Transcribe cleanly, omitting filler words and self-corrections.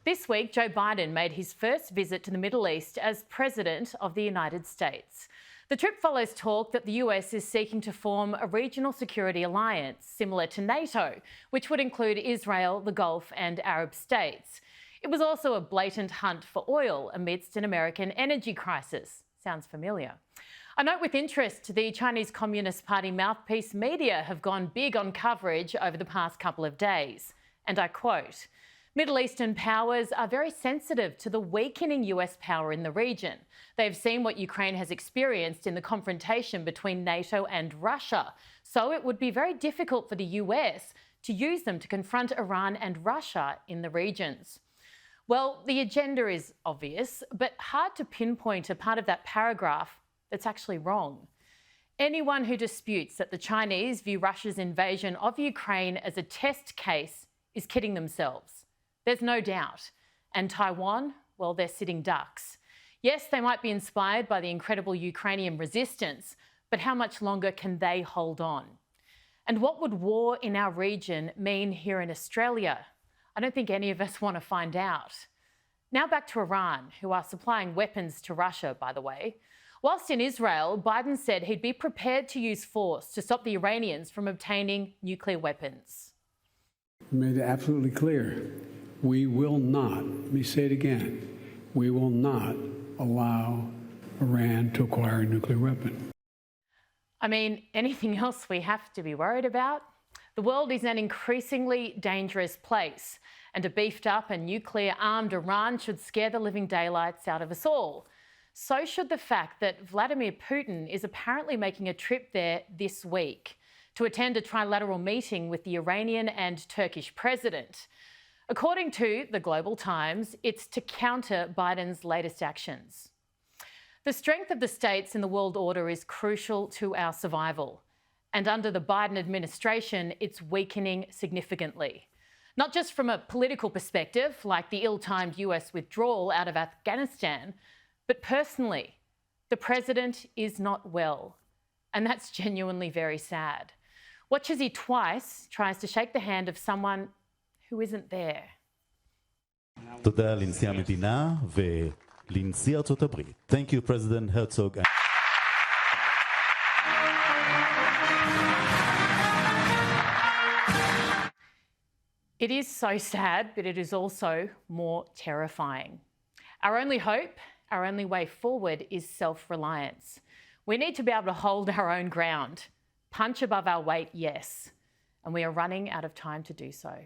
This week, Joe Biden made his first visit to the Middle East as President of the United States. The trip follows talk that the US is seeking to form a regional security alliance similar to NATO, which would include Israel, the Gulf and Arab states. It was also a blatant hunt for oil amidst an American energy crisis. Sounds familiar. I note with interest the Chinese Communist Party mouthpiece media have gone big on coverage over the past couple of days. And I quote, "Middle Eastern powers are very sensitive to the weakening US power in the region. They've seen what Ukraine has experienced in the confrontation between NATO and Russia. So it would be very difficult for the US to use them to confront Iran and Russia in the regions." Well, the agenda is obvious, but hard to pinpoint a part of that paragraph that's actually wrong. Anyone who disputes that the Chinese view Russia's invasion of Ukraine as a test case is kidding themselves. There's no doubt. And Taiwan, well, they're sitting ducks. Yes, they might be inspired by the incredible Ukrainian resistance, but how much longer can they hold on? And what would war in our region mean here in Australia? I don't think any of us want to find out. Now back to Iran, who are supplying weapons to Russia, by the way. Whilst in Israel, Biden said he'd be prepared to use force to stop the Iranians from obtaining nuclear weapons. We made it absolutely clear. We will not, let me say it again, we will not allow Iran to acquire a nuclear weapon. I mean, anything else we have to be worried about? The world is an increasingly dangerous place, and a beefed up and nuclear-armed Iran should scare the living daylights out of us all. So should the fact that Vladimir Putin is apparently making a trip there this week to attend a trilateral meeting with the Iranian and Turkish president. According to the Global Times, it's to counter Biden's latest actions. The strength of the states in the world order is crucial to our survival. And under the Biden administration, it's weakening significantly. Not just from a political perspective, like the ill-timed US withdrawal out of Afghanistan, but personally, the president is not well. And that's genuinely very sad. Watch as he twice tries to shake the hand of someone who isn't there. תודה לנשיא המדינה ולנשיא ארצות הברית. Thank you, President Herzog. It is so sad, but it is also more terrifying. Our only hope, our only way forward is self-reliance. We need to be able to hold our own ground. Punch above our weight, yes. And we are running out of time to do so.